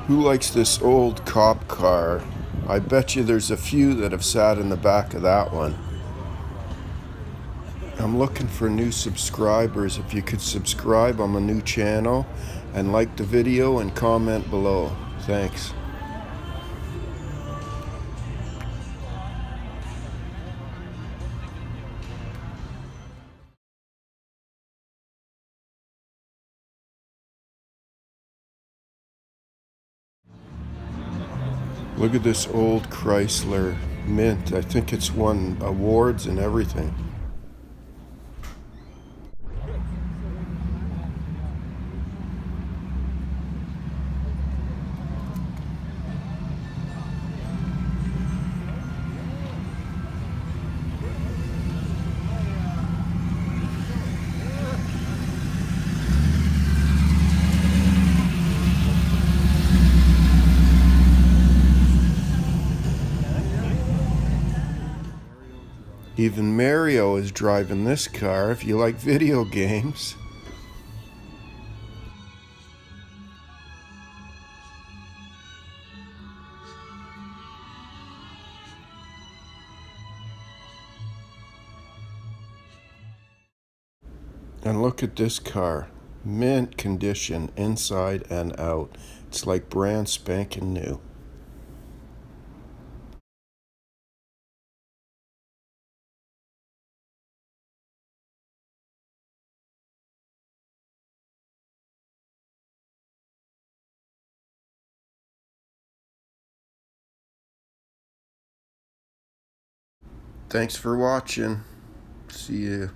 Who likes this old cop car? I bet you there's a few that have sat in the back of that one. I'm looking for new subscribers. If you could subscribe on my new channel and like the video and comment below. Thanks. Look at this old Chrysler Mint. I think it's won awards and everything. Even Mario is driving this car if you like video games. And look at this car. Mint condition inside and out. It's like brand spanking new. Thanks for watching. See you.